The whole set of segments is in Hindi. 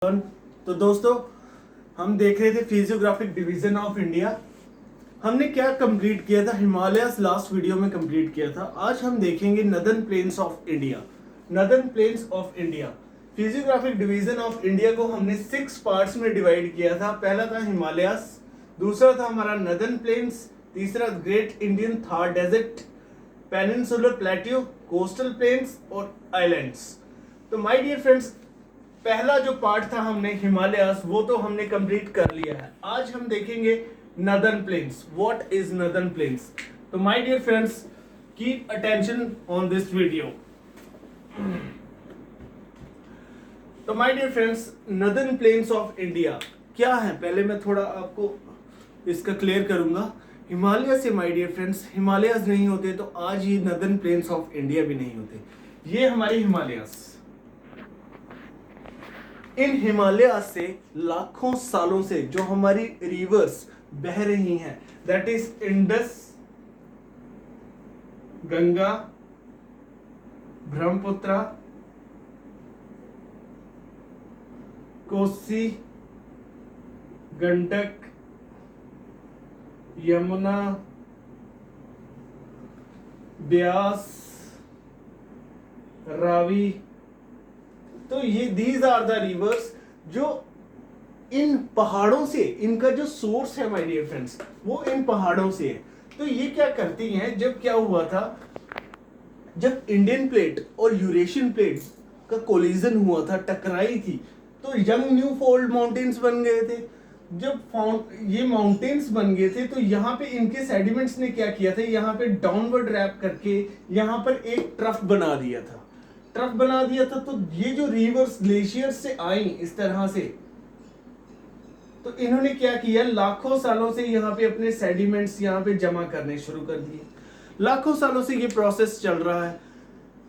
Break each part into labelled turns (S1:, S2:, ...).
S1: तो दोस्तों, हम देख रहे थे फिजियोग्राफिक डिवीजन ऑफ इंडिया। हमने क्या कंप्लीट किया था? हिमालयस लास्ट वीडियो में कंप्लीट किया था। आज हम देखेंगे northern plains of India. Northern plains of India, physiographic division of India को हमने 6 पार्ट्स में डिवाइड किया था। पहला था हिमालयस, दूसरा था हमारा नदर्न प्लेन्स, तीसरा great Indian Thar desert, peninsular plateau, coastal plains और आइलैंड्स। तो माय डियर फ्रेंड्स, पहला जो पार्ट था हमने हिमालयस, वो तो हमने कंप्लीट कर लिया है। आज हम देखेंगे northern plains. What is northern plains? तो my dear friends, keep attention on this video. तो my dear friends, northern plains of India क्या है? पहले मैं थोड़ा आपको इसका क्लियर करूंगा। हिमालय से माय डियर फ्रेंड्स, हिमालयस नहीं होते तो आज ये नदर्न प्लेन्स ऑफ इंडिया भी नहीं होते। ये हमारे हिमालयस, इन हिमालय से लाखों सालों से जो हमारी रिवर्स बह रही हैं, that is Indus, Ganga, Brahmaputra, Kosi, Gandak, Yamuna, Beas, Ravi. तो ये दीज आर द रिवर्स जो इन पहाड़ों से, इनका जो सोर्स है माय डियर फ्रेंड्स, वो इन पहाड़ों से है। तो ये क्या करती हैं? जब क्या हुआ था, जब इंडियन प्लेट और यूरेशियन प्लेट का कोलिजन हुआ था, टकराई थी, तो यंग न्यू फोल्ड माउंटेन्स बन गए थे। जब ये माउंटेन्स बन गए थे, तो यहाँ पे इनके सेडिमेंट्स ने क्या किया था, यहाँ पे डाउनवर्ड रैप करके यहाँ पर एक ट्रफ बना दिया था। तो ये जो रिवर्स ग्लेशियर से आई इस तरह से, तो इन्होंने क्या किया, लाखों सालों से यहाँ पे अपने सेडिमेंट्स यहाँ पे जमा करने शुरू कर दिए। लाखों सालों से ये प्रोसेस चल रहा है।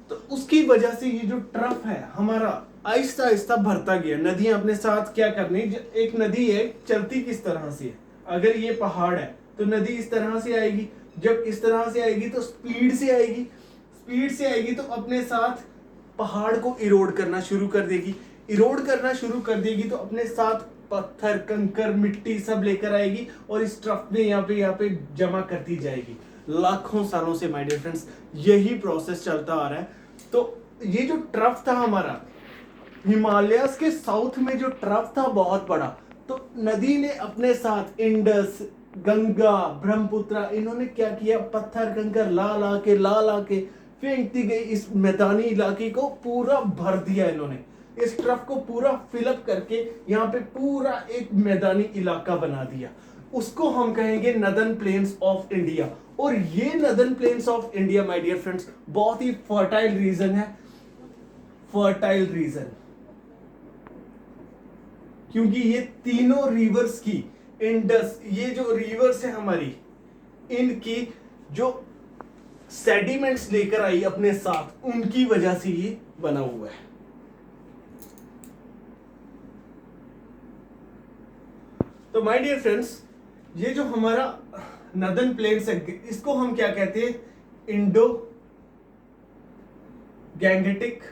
S1: तो उसकी वजह से ये जो ट्रफ है हमारा आहिस्ता आहिस्ता भरता गया। नदियां अपने साथ क्या करनी, एक नदी है चलती किस तरह से है, अगर ये पहाड़ है तो नदी इस तरह से आएगी। जब इस तरह से आएगी तो स्पीड से आएगी तो अपने साथ पहाड़ को इरोड करना शुरू कर देगी। तो अपने साथ पत्थर, कंकर, मिट्टी सब लेकर आएगी और इस ट्रफ में यहाँ पे जमा करती जाएगी। लाखों सालों से माय डियर फ्रेंड्स यही प्रोसेस चलता आ रहा है। तो ये जो ट्रफ था हमारा, हिमालयस के साउथ में जो ट्रफ था बहुत बड़ा, तो नदी ने अपने साथ इंडस, गंगा, ब्रह्मपुत्र, इन्होंने क्या किया, पत्थर कंकर ला के फेंकती गई। इस मैदानी इलाके को पूरा भर दिया इन्होंने, इस ट्रफ को पूरा फिलअप करके यहाँ पे पूरा एक मैदानी इलाका बना दिया। उसको हम कहेंगे नदर्न प्लेन्स ऑफ इंडिया। और ये northern plains of India my dear friends बहुत ही फर्टाइल रीजन है। क्योंकि ये तीनों रिवर्स की, इंडस, ये जो रिवर्स है हमारी, इनकी जो सेडिमेंट्स लेकर आई अपने साथ, उनकी वजह से ये बना हुआ है। तो माय डियर फ्रेंड्स, ये जो हमारा नदर्न प्लेन्स है, इसको हम क्या कहते हैं, इंडो गैंजेटिक,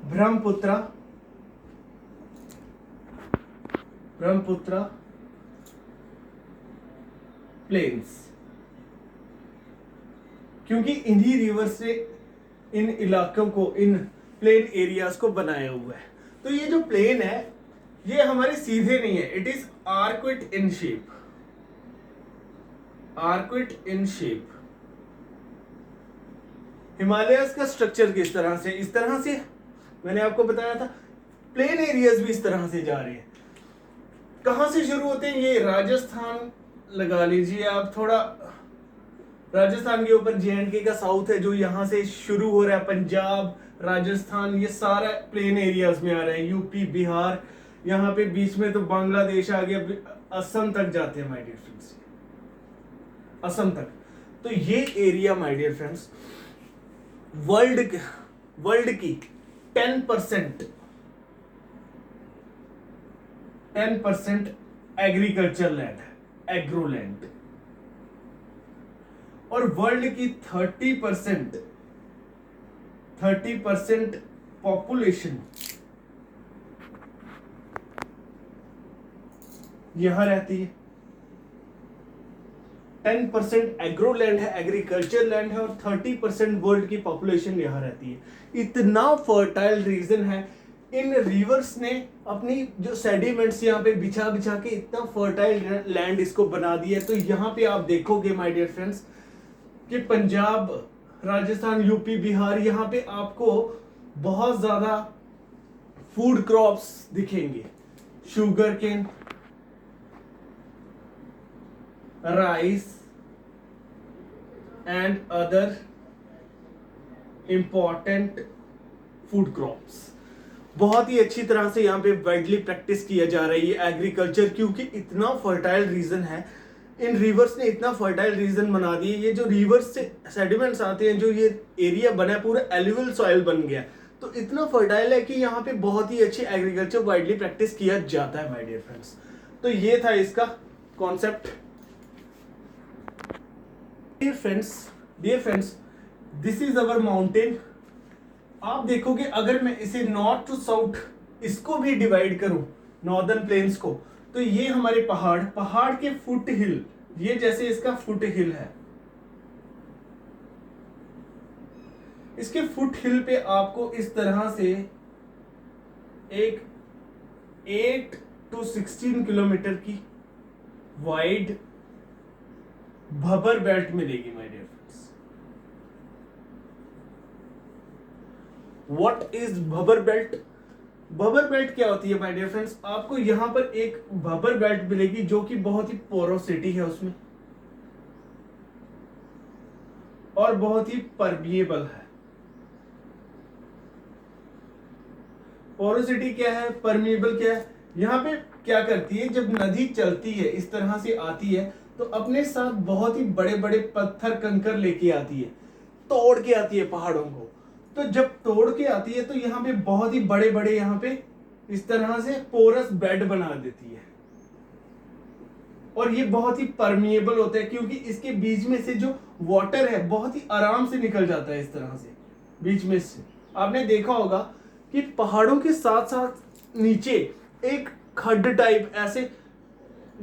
S1: ब्रह्मपुत्र प्लेन्स, क्योंकि इन्हीं रिवर से इन इलाकों को, इन प्लेन एरियाज को बनाया हुआ है। तो ये जो प्लेन है ये हमारे सीधे नहीं है, it is arcuate in shape. Himalayas का स्ट्रक्चर किस तरह से, इस तरह से मैंने आपको बताया था। प्लेन एरियाज भी इस तरह से जा रहे हैं। कहां से शुरू होते हैं? ये राजस्थान लगा लीजिए आप, थोड़ा राजस्थान के ऊपर J&K का साउथ है जो यहां से शुरू हो रहा है, पंजाब, राजस्थान, ये सारा प्लेन एरियाज में आ रहे हैं, यूपी, बिहार, यहाँ पे बीच में तो बांग्लादेश आ गया, असम तक जाते हैं माय डियर फ्रेंड्स, असम तक। तो ये area my dear friends world की 10% एग्रीकल्चर लैंड है, एग्रोलैंड। और वर्ल्ड की 30% पॉपुलेशन यहां रहती है, 10% एग्रो लैंड है, एग्रीकल्चर लैंड है, और 30% वर्ल्ड की पॉपुलेशन यहां रहती है। इतना फर्टाइल रीजन है। इन रिवर्स ने अपनी जो सेडिमेंट्स यहाँ पे बिछा बिछा के इतना फर्टाइल लैंड इसको बना दिया है। तो यहाँ पे आप देखोगे माय डियर फ्रेंड्स कि पंजाब, राजस्थान, यूपी, बिहार, यहाँ पे आपको बहुत ज्यादा फूड क्रॉप्स दिखेंगे, sugar cane, rice and other important food crops. बहुत ही अच्छी तरह से यहाँ पे वाइडली प्रैक्टिस किया जा रही है एग्रीकल्चर, क्योंकि इतना फर्टाइल रीजन है। इन रिवर्स ने इतना फर्टाइल रीजन बना दिए। ये जो रिवर्स से सेडिमेंट्स आते हैं, जो ये एरिया बना है पूरा एलुवियल सॉइल बन गया, तो इतना फर्टाइल है कि यहाँ पे बहुत ही अच्छी एग्रीकल्चर वाइडली प्रैक्टिस किया जाता है माय डियर फ्रेंड्स। तो ये था इसका concept. Dear friends, this is our mountain. आप देखोगे अगर मैं इसे नॉर्थ टू साउथ इसको भी डिवाइड करूं, नॉर्दर्न प्लेन्स को, तो ये हमारे पहाड़ के फुट हिल, ये जैसे इसका फुट हिल है, इसके फुट हिल पे आपको इस तरह से एक 8 to 16 किलोमीटर की वाइड भबर बेल्ट मिलेगी my dear friends. What is Bhabar belt? Bhabar belt क्या होती है माय डियर फ्रेंड्स? आपको यहां पर एक भबर बेल्ट मिलेगी जो कि बहुत ही पोरोसिटी है उसमें और बहुत ही परमिएबल है। पोरोसिटी क्या है, परमिएबल क्या है? यहाँ पे क्या करती है, जब नदी चलती है इस तरह से आती है तो अपने साथ बहुत ही बड़े बड़े पत्थर कंकर लेके आती है, तोड़ के आती है पहाड़ों को। तो जब तोड़ के आती है तो यहाँ पे बहुत ही बड़े बड़े यहाँ पे इस तरह से पोरस बेड बना देती है, और ये बहुत ही परमिएबल होता है क्योंकि इसके बीच में से जो वाटर है बहुत ही आराम से निकल जाता है इस तरह से बीच में से। आपने देखा होगा कि पहाड़ों के साथ साथ नीचे एक खड्ड टाइप ऐसे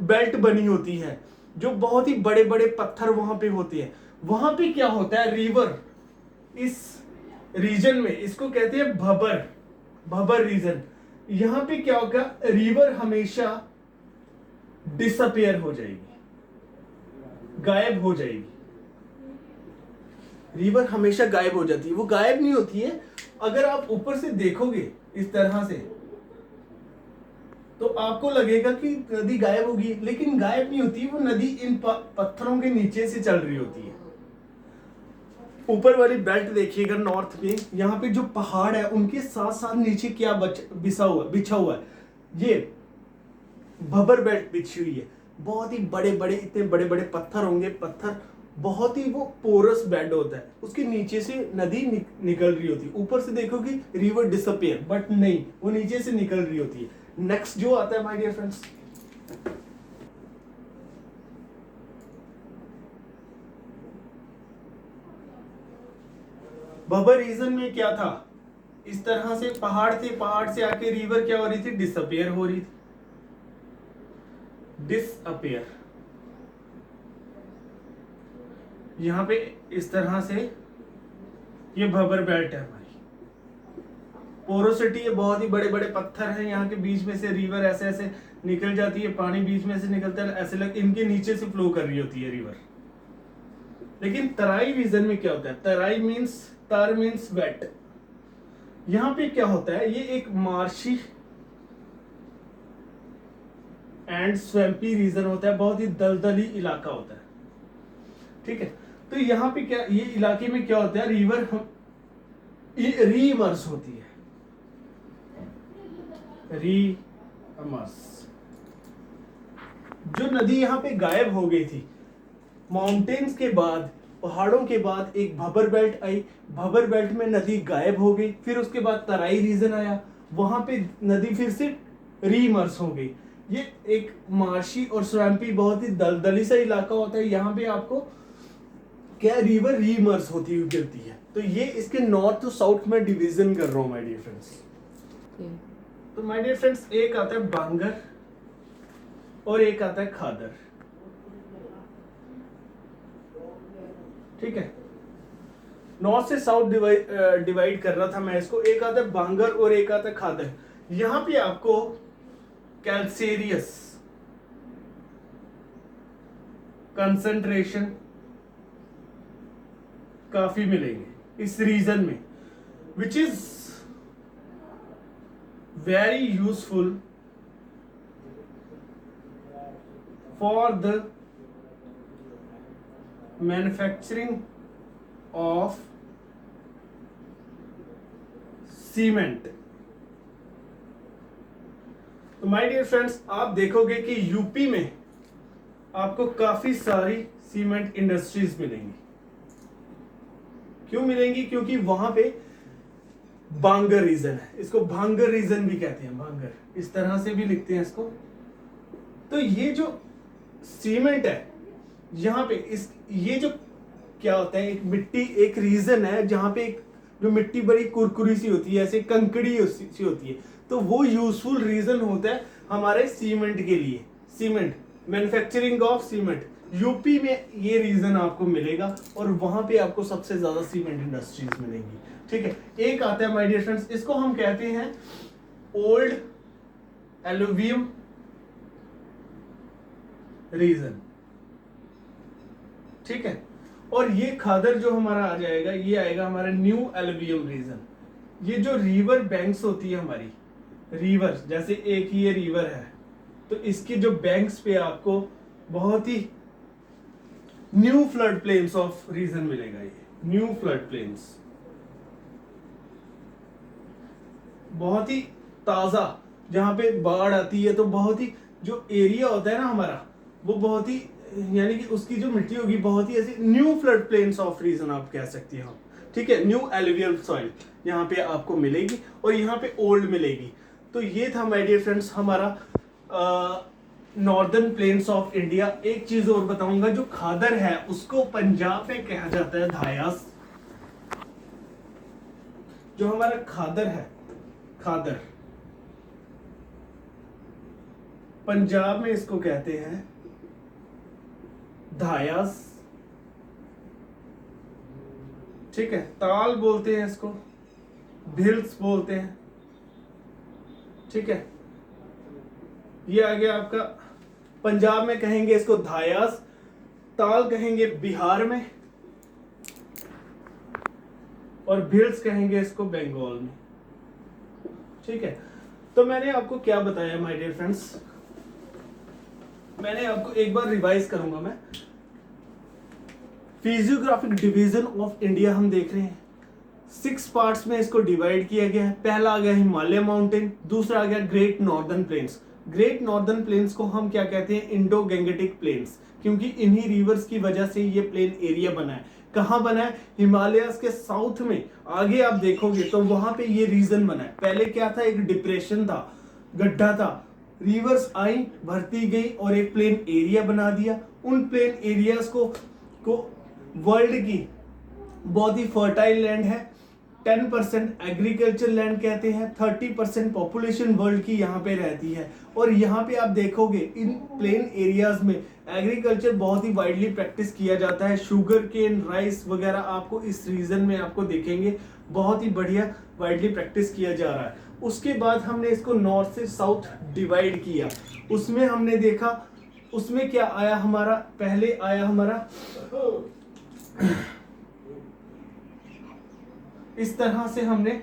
S1: बेल्ट बनी होती है जो बहुत ही बड़े बड़े पत्थर वहां पे होते हैं। वहां पे क्या होता है, रिवर इस रीजन में, इसको कहते हैं भबर रीजन। यहां पे क्या होगा, रिवर हमेशा डिसअपियर हो जाएगी, गायब हो जाएगी। रिवर हमेशा गायब हो जाती है। वो गायब नहीं होती है, अगर आप ऊपर से देखोगे इस तरह से तो आपको लगेगा कि नदी गायब होगी, लेकिन गायब नहीं होती। वो नदी इन पत्थरों के नीचे से चल रही होती है। ऊपर वाली बेल्ट देखिएगा नॉर्थ में, यहाँ पे जो पहाड़ है उनके साथ साथ नीचे क्या बिछा हुआ है, ये भबर बेल्ट बिछी हुई है। बहुत ही बड़े बड़े, इतने बड़े बड़े पत्थर होंगे, पत्थर बहुत ही वो पोरस बेड होता है, उसके नीचे से नदी निकल रही होती है। ऊपर से देखोगे रिवर डिसअपियर, बट नहीं, वो नीचे से निकल रही होती है। नेक्स्ट जो आता है माय डियर फ्रेंड्स, भबर रीजन में क्या था, इस तरह से पहाड़ थे, पहाड़ से आके रिवर क्या हो रही थी, डिसअपियर हो रही थी, डिसअपियर। यहां पे इस तरह से ये भबर बेल्ट है हमारी, पोरोसिटी है, बहुत ही बड़े बड़े पत्थर हैं, यहाँ के बीच में से रिवर ऐसे ऐसे निकल जाती है, पानी बीच में से निकलता है, ऐसे लग इनके नीचे से फ्लो कर रही होती है रिवर। लेकिन तराई रीजन में क्या होता है, तराई मींस, तर मींस वेट। यहाँ पे क्या होता है, ये एक मार्शी एंड स्वैम्पी रीजन होता है, बहुत ही दलदली इलाका होता है, ठीक है। तो यहाँ पे क्या, ये इलाके में क्या होता है, रिवर रीइमर्स होती है, रीइमर्स। जो नदी यहाँ पे गायब हो गई थी, माउंटेन्स के बाद, पहाड़ों के बाद एक भबर बेल्ट आई, भबर बेल्ट में नदी गायब हो गई, फिर उसके बाद तराई रीजन आया, वहां पे नदी फिर से रीइमर्स हो गई। ये एक मार्शी और स्वैम्पी बहुत ही दलदली सा इलाका होता है, यहाँ पे आपको क्या, रिवर रीइमर्स होती हुई गिरती है। तो ये इसके नॉर्थ टू साउथ में डिवीजन कर रहा हूं माय डियर फ्रेंड्स। तो माय डियर फ्रेंड्स, एक आता है बांगर और एक आता है खादर, ठीक है। नॉर्थ से साउथ डिवाइड कर रहा था मैं इसको। एक आता है बांगर और एक आता है खादर। यहां पे आपको कैल्सेरियस कंसंट्रेशन काफी मिलेंगे इस रीजन में, which is very useful for the manufacturing of cement. तो माय डियर फ्रेंड्स, आप देखोगे कि यूपी में आपको काफी सारी सीमेंट इंडस्ट्रीज मिलेंगी। क्यों मिलेंगी? क्योंकि वहां पे बांगर रीजन है, इसको भांगर रीजन भी कहते हैं, भांगर इस तरह से भी लिखते हैं इसको। तो ये जो सीमेंट है यहाँ पे ये जो क्या होता है, एक मिट्टी, एक रीजन है जहां पे एक जो मिट्टी बड़ी कुरकुरी सी होती है, ऐसे कंकड़ी सी होती है, तो वो यूजफुल रीजन होता है हमारे सीमेंट के लिए। Cement, manufacturing of cement, UP में ये रीजन आपको मिलेगा और वहां पे आपको सबसे ज्यादा सीमेंट इंडस्ट्रीज मिलेंगी, ठीक है। एक आता है माय डियर फ्रेंड्स, इसको हम कहते हैं ओल्ड एलुवियम रीजन, ठीक है। और ये खादर जो हमारा आ जाएगा, ये आएगा हमारा न्यू एलुवियम रीजन। ये जो रिवर बैंक्स होती है हमारी, रिवर जैसे एक ये रिवर है, तो इसके जो बैंक्स पे आपको बहुत ही new flood plains of region मिलेगा। ये न्यू फ्लड प्लेन्स बहुत ही ताजा, जहां पे बाढ़ आती है तो बहुत ही जो एरिया होता है ना हमारा, वो बहुत ही, यानी कि उसकी जो मिट्टी होगी बहुत ही ऐसी new flood plains of region आप कह सकते हो, ठीक है। न्यू एलुवियल सॉइल यहाँ पे आपको मिलेगी और यहाँ पे ओल्ड मिलेगी। तो ये था माय डियर फ्रेंड्स हमारा नॉर्दर्न प्लेन्स ऑफ इंडिया। एक चीज और बताऊंगा, जो खादर है उसको पंजाब में कहा जाता है धायास। जो हमारा खादर है, खादर पंजाब में इसको कहते हैं धायास, ठीक है। ताल बोलते हैं इसको, भिल्स बोलते हैं, ठीक है। ये आ गया आपका, पंजाब में कहेंगे इसको धायास, ताल कहेंगे बिहार में, और भिल्स कहेंगे इसको बंगाल में, ठीक है। तो मैंने आपको क्या बताया माय डियर फ्रेंड्स, मैंने आपको एक बार रिवाइज करूंगा मैं। फिजियोग्राफिक डिवीजन ऑफ इंडिया हम देख रहे हैं, 6 पार्ट्स में इसको डिवाइड किया गया है। पहला आ गया हिमालय माउंटेन, दूसरा आ गया great northern plains. Great northern plains को हम क्या कहते हैं, इंडो गैंगेटिक प्लेन्स, क्योंकि इन्हीं रिवर्स की वजह से ये प्लेन एरिया बना है। कहां बना है? हिमालयस के साउथ में। आगे आप देखोगे तो वहां पे ये रीजन बना है। पहले क्या था, एक डिप्रेशन था, गड्ढा था, रिवर्स आई, भरती गई और एक प्लेन एरिया बना दिया। उन प्लेन एरियाज को वर्ल्ड की बहुत ही फर्टाइल लैंड है, 10% एग्रीकल्चर लैंड कहते हैं, 30% पॉपुलेशन वर्ल्ड की यहाँ पे रहती है। और यहाँ पे आप देखोगे इन प्लेन एरियाज में एग्रीकल्चर बहुत ही वाइडली प्रैक्टिस किया जाता है। शुगर केन, राइस वगैरह आपको इस रीजन में आपको देखेंगे, बहुत ही बढ़िया वाइडली प्रैक्टिस किया जा रहा है। उसके बाद हमने इसको नॉर्थ से साउथ डिवाइड किया। उसमें हमने देखा, उसमें क्या आया हमारा, पहले आया हमारा इस तरह से हमने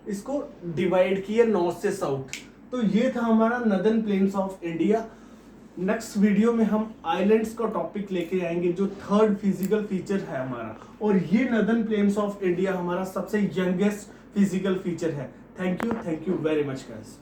S1: इसको डिवाइड किया नॉर्थ से साउथ। तो ये था हमारा northern plains of India. Next video में हम आइलैंड्स का टॉपिक लेके आएंगे, जो थर्ड फिजिकल फीचर है हमारा। और ये नदर्न प्लेन्स ऑफ इंडिया हमारा सबसे यंगेस्ट फिजिकल फीचर है। Thank you very much guys.